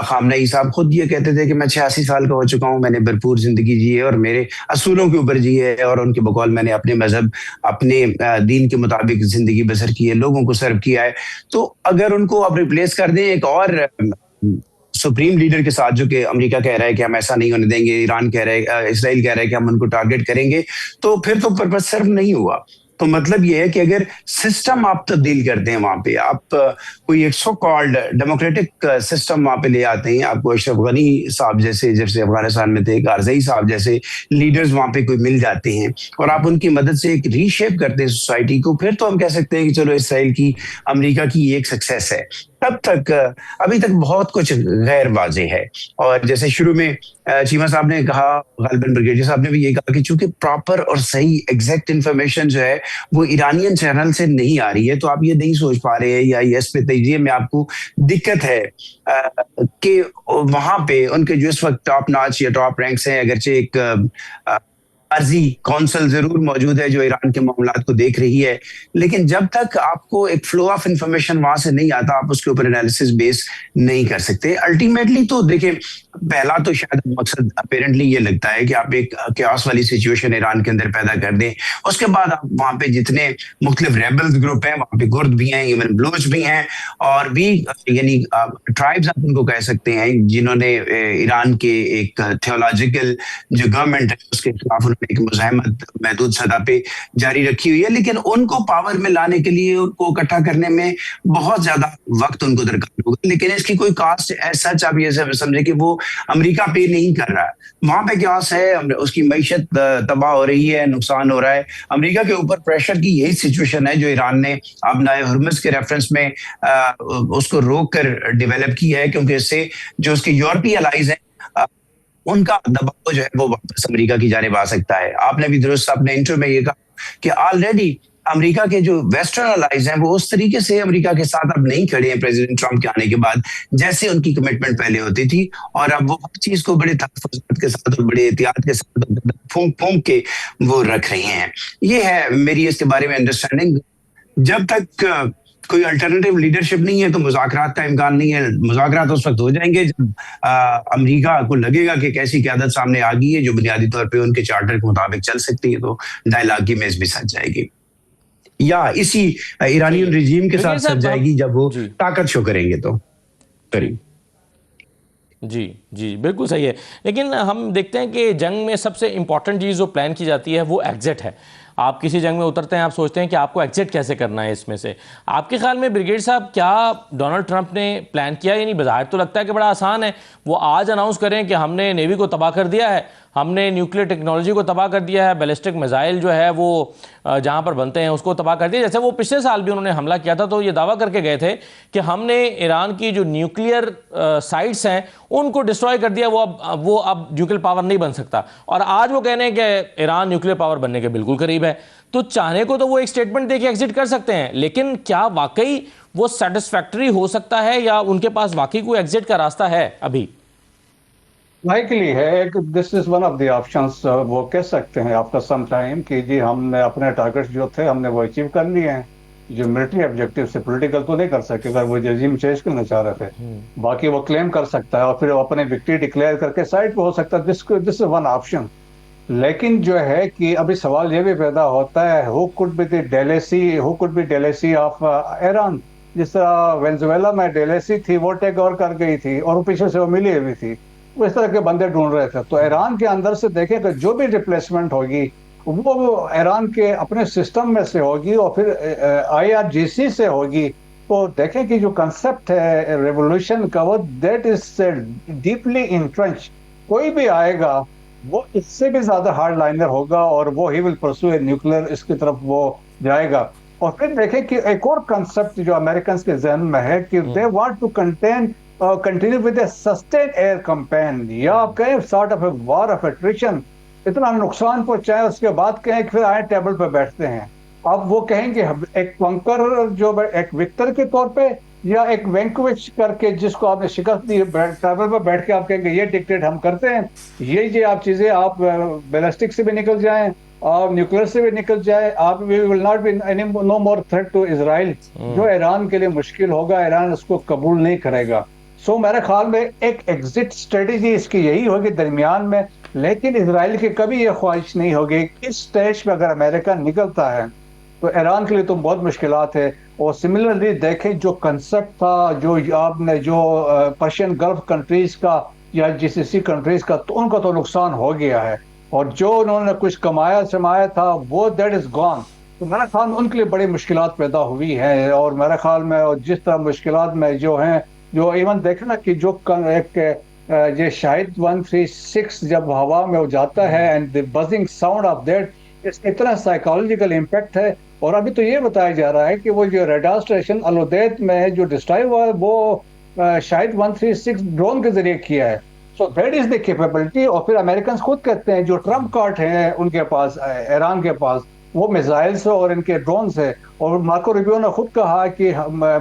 खामनेई साहब खुद ये कहते थे कि मैं 86 साल का हो चुका हूँ, मैंने भरपूर जिंदगी जी है और मेरे असूलों के ऊपर जी है, और उनके बकौल मैंने अपने मजहब, अपने दीन के मुताबिक जिंदगी बसर की है, लोगों को सर्व किया है। तो अगर उनको आप रिप्लेस कर दें एक और सुप्रीम लीडर के साथ, जो कि अमेरिका कह रहा है कि हम ऐसा नहीं होने देंगे, ईरान कह रहा है, इसराइल कह रहा है कि हम उनको टारगेट करेंगे, तो फिर तो पर्पज सर्व नहीं हुआ। तो मतलब ये है कि अगर सिस्टम आप तब्दील करते हैं वहां पे, आप कोई एक सो कॉल्ड डेमोक्रेटिक सिस्टम वहां पे ले आते हैं, आपको अशरफ गनी साहब जैसे अफगानिस्तान में थे, कारज़ई साहब जैसे लीडर्स वहां पे कोई मिल जाते हैं, और आप उनकी मदद से एक रीशेप करते हैं सोसाइटी को, फिर तो हम कह सकते हैं कि चलो इसराइल की, अमेरिका की एक सक्सेस है। तब तक अभी तक बहुत कुछ गैर वाज़ेह है। और जैसे शुरू में चीमा साहब ने कहा, गालिबन ब्रिगेडियर साहब ने भी ये कहा कि चूंकि प्रॉपर और सही एग्जैक्ट इन्फॉर्मेशन जो है वो ईरानियन चैनल से नहीं आ रही है, तो आप ये नहीं सोच पा रहे हैं या यस पे तजिए में आपको दिक्कत है कि वहां पे उनके जो इस वक्त टॉप नॉच या टॉप रैंक्स हैं, अगरचे एक अर्जी कौंसल जरूर मौजूद है जो ईरान के मामलात को देख रही है, लेकिन जब तक आपको एक फ्लो ऑफ इंफॉर्मेशन वहां से नहीं आता, आप उसके ऊपर एनालिसिस बेस नहीं कर सकते। अल्टीमेटली तो देखिए, पहला तो शायद मकसद अपेरेंटली ये लगता है कि आप एक क्यास वाली सिचुएशन ईरान के अंदर पैदा कर दें, उसके बाद आप वहां पे जितने मुख्तलिफ रेबल्स ग्रुप हैं, वहां पे कुर्द भी हैं, इवन बलूच भी हैं, और भी यानी ट्राइब्स आप उनको कह सकते हैं, जिन्होंने ईरान के एक थियोलॉजिकल जो गवर्नमेंट है उसके खिलाफ एक मुजाहिमत महदूद सतह पे जारी रखी हुई है, लेकिन उनको पावर में लाने के लिए, उनको इकट्ठा करने में बहुत ज्यादा वक्त उनको दरकार होगा। लेकिन इसकी कोई कास्ट ऐसा आप ये समझे कि वो अमेरिका पे नहीं कर रहा है, वहां पे क्या है, उसकी मईशत तबाह हो रही है, नुकसान हो रहा है। अमेरिका के ऊपर प्रेशर की यही सिचुएशन है जो ईरान ने अपना हुर्मुज़ के रेफरेंस में उसको रोक कर डेवलप की है, क्योंकि इससे जो उसके यूरोपीय अलाइज हैं उनका दबाव जो है वो वापस अमेरिका की जानिब आ सकता है। आपने भी दुरुस्त अपने इंटरव्यू में ये कहा कि ऑलरेडी अमेरिका के जो वेस्टर्न अलाइज हैं वो उस तरीके से अमेरिका के साथ अब नहीं खड़े हैं प्रेसिडेंट ट्रंप के आने के बाद, जैसे उनकी कमिटमेंट पहले होती थी, और अब वो हर चीज को बड़े तहफ़्फ़ुज़ात के साथ और बड़े एहतियात के साथ फूंक के वो रख रहे हैं। ये है मेरी इसके बारे में अंडरस्टैंडिंग। जब तक कोई अल्टरनेटिव लीडरशिप नहीं है तो मुज़ाकरात का इम्कान नहीं है। मुज़ाकरात उस वक्त हो जाएंगे जब अमेरिका को लगेगा कि कैसी क़यादत सामने आ गई है जो बुनियादी तौर पे उनके चार्टर के मुताबिक चल सकती है, तो डायलॉग की मेज भी सज जाएगी, या इसी ईरानियन रिजीम के साथ सज जाएगी जब वो ताकत शो करेंगे। तो करीब जी जी बिल्कुल सही है। लेकिन हम देखते हैं कि जंग में सबसे इंपॉर्टेंट चीज़ जो प्लान की जाती है वो एग्जिट है। आप किसी जंग में उतरते हैं, आप सोचते हैं कि आपको एग्जिट कैसे करना है इसमें से। आपके ख्याल में ब्रिगेड साहब, क्या डोनाल्ड ट्रंप ने प्लान किया? यानी बाहर तो लगता है कि बड़ा आसान है, वो आज अनाउंस करें कि हमने नेवी को तबाह कर दिया है, हमने न्यूक्लियर टेक्नोलॉजी को तबाह कर दिया है, बैलिस्टिक मिसाइल जो है वो जहाँ पर बनते हैं उसको तबाह कर दिया। जैसे वो पिछले साल भी उन्होंने हमला किया था तो ये दावा करके गए थे कि हमने ईरान की जो न्यूक्लियर साइट्स हैं उनको डिस्ट्रॉय कर दिया, वो अब न्यूक्लियर पावर नहीं बन सकता। और आज वो कह रहे हैं कि ईरान न्यूक्लियर पावर बनने के बिल्कुल करीब है। तो चाहने को तो वो एक स्टेटमेंट देके एग्जिट कर सकते हैं, लेकिन क्या वाकई वो सेटिस्फैक्टरी हो सकता है या उनके पास वाकई कोई एग्जिट का रास्ता है? अभी लाइकली है, this is one of the options. वो कह सकते हैं आफ्टर सम टाइम कि जी हमने अपने टारगेट्स जो थे हमने वो अचीव कर लिए हैं। जो मिलिट्री ऑब्जेक्टिव से पॉलिटिकल तो नहीं कर सके, अगर वो रेजिम चेंज करना चाह रहे थे, बाकी वो क्लेम कर सकता है और फिर वो अपने विक्ट्री डिक्लेयर करके साइड पे हो सकता है। This is one option. लेकिन जो है कि अभी सवाल ये भी पैदा होता है, who could be the delicacy of Iran. जिस तरह वेनेजुएला में डेलेसी थी, वो टेक ओवर कर गई थी और वो पीछे से वो मिली हुई थी, वो इस तरह के बंदे ढूंढ रहे थे। तो ईरान के अंदर से देखें कि जो भी रिप्लेसमेंट होगी वो ईरान के अपने सिस्टम में से होगी और फिर IRGC से होगी। तो देखें कि जो कंसेप्ट है रेवोल्यूशन का, वो दैट इज डीपली इंट्रेंच। कोई भी आएगा वो इससे भी ज्यादा हार्ड लाइनर होगा और वो ही विल परस्यू न्यूक्लियर, इसकी तरफ वो जाएगा। और फिर देखें कि एक और कंसेप्ट जो अमेरिकन के जहन में है कि they want to continue with a sustain air campaign, या आप कहें sort of a war of attrition, इतना नुकसान पहुंचाए उसके बाद कहें कि फिर आए टेबल पर बैठते हैं। अब वो कहेंगे एक कंकर जो एक विक्टर के तौर पे, या एक वैंकविच करके जिसको आपने शिकस्त दी, टेबल पर बैठ के आप कहेंगे ये डिक्टेट हम करते हैं, ये आप चीजें, आप बैलिस्टिक से भी निकल जाएं और न्यूक्लियर से भी निकल जाए, आप we will not be any no more threat to Israel, जो ईरान के लिए मुश्किल होगा, ईरान उसको कबूल नहीं करेगा। सो मेरे ख्याल में एक एग्जिट स्ट्रेटेजी इसकी यही होगी दरमियान में। लेकिन इजराइल की कभी ये ख्वाहिश नहीं होगी इस स्टेज पे अगर अमेरिका निकलता है तो ईरान के लिए तो बहुत मुश्किलात है। और सिमिलरली देखें जो कंसेप्ट था, जो आपने जो पर्शियन गल्फ कंट्रीज का या GCC कंट्रीज का, तो उनका तो नुकसान हो गया है, और जो उन्होंने कुछ कमाया समाया था वो दैट इज गॉन। तो मेरे ख्याल में उनके लिए बड़ी मुश्किलात पैदा हुई हैं। और मेरे ख्याल में और जिस तरह मुश्किलात में जो हैं, जो इवन देखें ना कि जो एक ये शाहिद 136 जब हवा में हो जाता है and the buzzing sound of that, इसका इतना साइकोलॉजिकल इम्पैक्ट है। और अभी तो ये बताया जा रहा है कि वो जो रडार स्टेशन अल-उदैद में जो डिस्ट्रॉय हुआ है वो शाहिद 136 ड्रोन के जरिए किया है। So that is the capability. और फिर अमेरिकन खुद कहते हैं जो ट्रम्प कार्ड है उनके पास, ईरान के पास, वो मिसाइल्स और इनके ड्रोन है। और मार्को रूबियो ने खुद कहा कि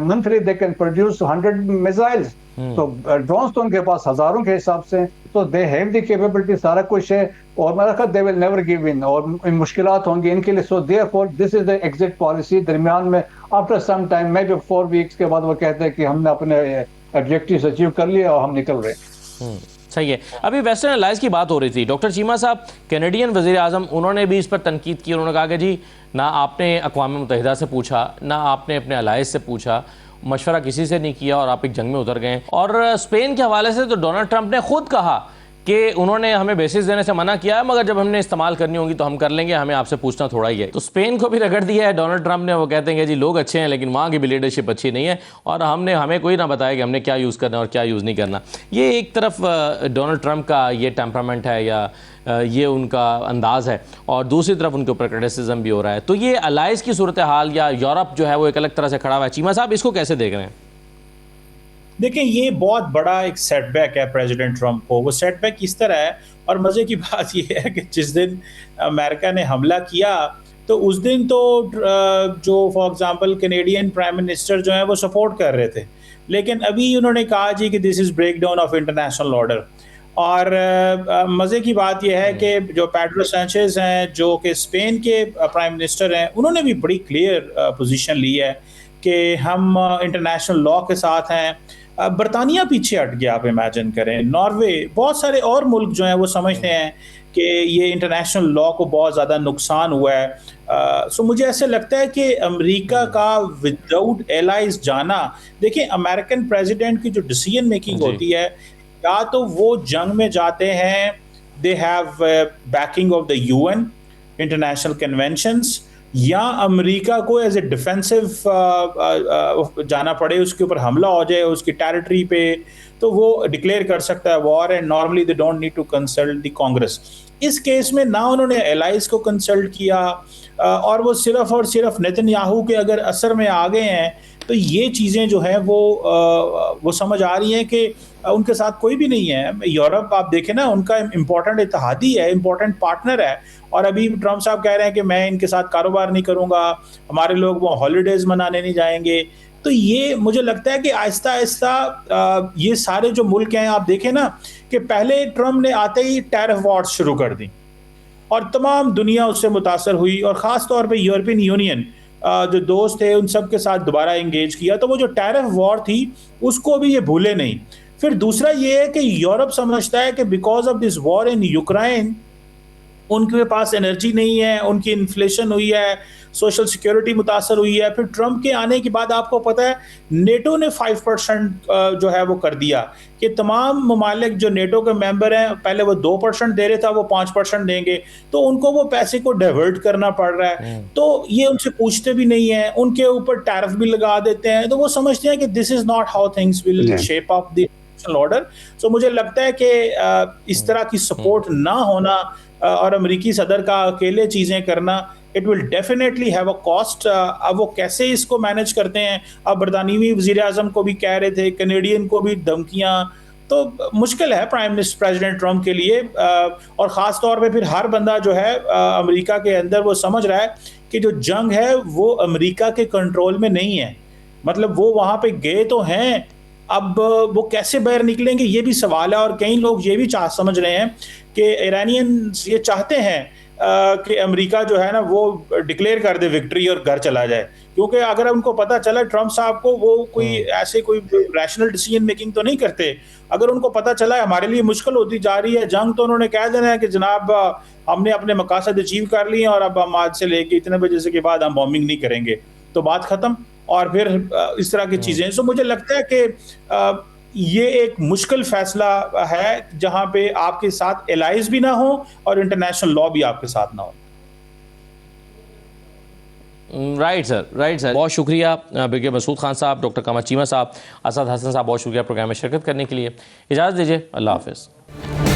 monthly they can produce 100 missiles. तो ड्रोन्स तो उनके पास हजारों के हिसाब से, तो दे हैव द कैपेबिलिटी, सारा कुछ है। और मेरा ख्याल they will never give in, और मुश्किलात होंगी इनके लिए। So therefore this is the exit policy. दरमियान में after some time, maybe 4 weeks के बाद वो कहते हैं कि हमने अपने ऑब्जेक्टिव्स अचीव कर लिए और हम निकल रहे हैं। सही है। अभी वेस्टर्न अलाइज की बात हो रही थी, डॉक्टर चीमा साहब, कैनेडियन वज़ीर आज़म, उन्होंने भी इस पर तनकीद की। उन्होंने कहा कि जी ना आपने अक़वाम मुत्तहिदा से पूछा, ना आपने अपने अलाइज से पूछा, मशवरा किसी से नहीं किया और आप एक जंग में उतर गए। और स्पेन के हवाले से तो डोनाल्ड ट्रंप ने खुद कहा कि उन्होंने हमें बेसिस देने से मना किया है, मगर जब हमने इस्तेमाल करनी होगी तो हम कर लेंगे, हमें आपसे पूछना थोड़ा ही है। तो स्पेन को भी रगड़ दिया है डोनाल्ड ट्रंप ने। वो कहते हैं कि जी लोग अच्छे हैं लेकिन वहाँ की भी लीडरशिप अच्छी नहीं है, और हमें कोई ना बताया कि हमने क्या यूज़ करना और क्या यूज़ नहीं करना। ये एक तरफ डोनाल्ड ट्रंप का ये टेम्परामेंट है या ये उनका अंदाज़ है, और दूसरी तरफ उनके ऊपर क्रिटिसिज्म भी हो रहा है। तो ये अलाइज की सूरत हाल या यूरोप जो है वो एक अलग तरह से खड़ा हुआ है। चीमा साहब, इसको कैसे देख रहे हैं? देखें, ये बहुत बड़ा एक सेटबैक है प्रेसिडेंट ट्रंप को। वो सेटबैक किस तरह है, और मज़े की बात ये है कि जिस दिन अमेरिका ने हमला किया तो उस दिन तो जो for example Canadian prime minister जो है वो सपोर्ट कर रहे थे, लेकिन अभी उन्होंने कहा जी कि this is breakdown of international order. और मज़े की बात यह है कि जो पेड्रो सैंचेज हैं, जो कि स्पेन के प्राइम मिनिस्टर हैं, उन्होंने भी बड़ी क्लियर पोजीशन ली है कि हम इंटरनेशनल लॉ के साथ हैं। बरतानिया पीछे हट गया, आप इमेजिन करें, नॉर्वे, बहुत सारे और मुल्क जो हैं वो समझते हैं कि ये इंटरनेशनल लॉ को बहुत ज़्यादा नुकसान हुआ है। सो मुझे ऐसे लगता है कि अमेरिका का विदाउट एलाइज जाना, देखिए अमेरिकन प्रेसिडेंट की जो डिसीजन मेकिंग होती है, या तो वो जंग में जाते हैं, they have banking of the UN international conventions, या अमेरिका को एज ए डिफेंसिव जाना पड़े, उसके ऊपर हमला हो जाए उसकी टेरिटरी पे, तो वो डिक्लेयर कर सकता है war, and normally they don't need to consult the Congress. इस केस में ना उन्होंने एलाइज को कंसल्ट किया, और वो सिर्फ और सिर्फ नेतन्याहू के अगर असर में आ गए हैं, तो ये चीज़ें जो है वो समझ आ रही हैं कि उनके साथ कोई भी नहीं है। यूरोप आप देखें ना, उनका इम्पोर्टेंट इत्तेहादी है, इम्पोर्टेंट पार्टनर है, और अभी ट्रम्प साहब कह रहे हैं कि मैं इनके साथ कारोबार नहीं करूंगा, हमारे लोग वो हॉलीडेज मनाने नहीं जाएंगे। तो ये मुझे लगता है कि आहिस्ता आहिस्ता ये सारे जो मुल्क हैं, आप देखें ना कि पहले ट्रम्प ने आते ही टैरिफ वॉर्स शुरू कर दी और तमाम दुनिया उससे मुतासर हुई, और ख़ास तौर पे यूरोपियन यूनियन जो दोस्त थे उन सब के साथ दोबारा इंगेज किया। तो वो जो टैरिफ वॉर थी उसको भी ये भूले नहीं। फिर दूसरा ये है कि यूरोप समझता है कि because of this war in Ukraine उनके पास एनर्जी नहीं है, उनकी इन्फ्लेशन हुई है, सोशल सिक्योरिटी मुतासर हुई है। फिर ट्रंप के आने के बाद आपको पता है नेटो ने 5% जो है वो कर दिया कि तमाम ममालिक जो नेटो के मेंबर हैं, पहले वो 2% दे रहे था, वो 5% देंगे, तो उनको वो पैसे को डाइवर्ट करना पड़ रहा है। तो ये उनसे पूछते भी नहीं है, उनके ऊपर टैरिफ भी लगा देते हैं, तो वो समझते हैं कि this is not how things will shape up the order. So मुझे लगता है कि इस तरह की सपोर्ट ना होना और अमेरिकी सदर का अकेले चीजें करना, it will definitely have a cost. अब वो कैसे इसको मैनेज करते हैं, अब बरतानवी वजीर आजम को भी कह रहे थे, कैनेडियन को भी धमकियां, तो मुश्किल है प्राइम मिनिस्टर प्रेसिडेंट ट्रंप के लिए। और ख़ास तौर पे फिर हर बंदा जो है अमेरिका के अंदर वो समझ रहा है कि जो जंग है वो अमेरिका के कंट्रोल में नहीं है। मतलब वो वहाँ पे गए तो हैं, अब वो कैसे बाहर निकलेंगे ये भी सवाल है। और कई लोग ये भी समझ रहे हैं कि ईरानियंस ये चाहते हैं कि अमेरिका जो है ना वो डिक्लेयर कर दे विक्ट्री और घर चला जाए, क्योंकि अगर उनको पता चला ट्रंप साहब को वो कोई ऐसे कोई रैशनल डिसीजन मेकिंग तो नहीं करते, अगर उनको पता चला है हमारे लिए मुश्किल होती जा रही है जंग, तो उन्होंने कह देना है कि जनाब हमने अपने मकासद अचीव कर लिए और अब हम आज से लेके इतने बजे से के बाद हम बॉम्बिंग नहीं करेंगे, तो बात खत्म। और फिर इस तरह की चीजें। सो मुझे लगता है कि ये एक मुश्किल फैसला है जहां पे आपके साथ एलाइज भी ना हो और इंटरनेशनल लॉ भी आपके साथ ना हो। राइट सर, बहुत शुक्रिया ब्रिगेडियर मसूद खान साहब, डॉक्टर कमर चीमा साहब, असद हसन साहब, बहुत शुक्रिया प्रोग्राम में शिरकत करने के लिए। इजाज़त दीजिए, अल्लाह हाफिज़।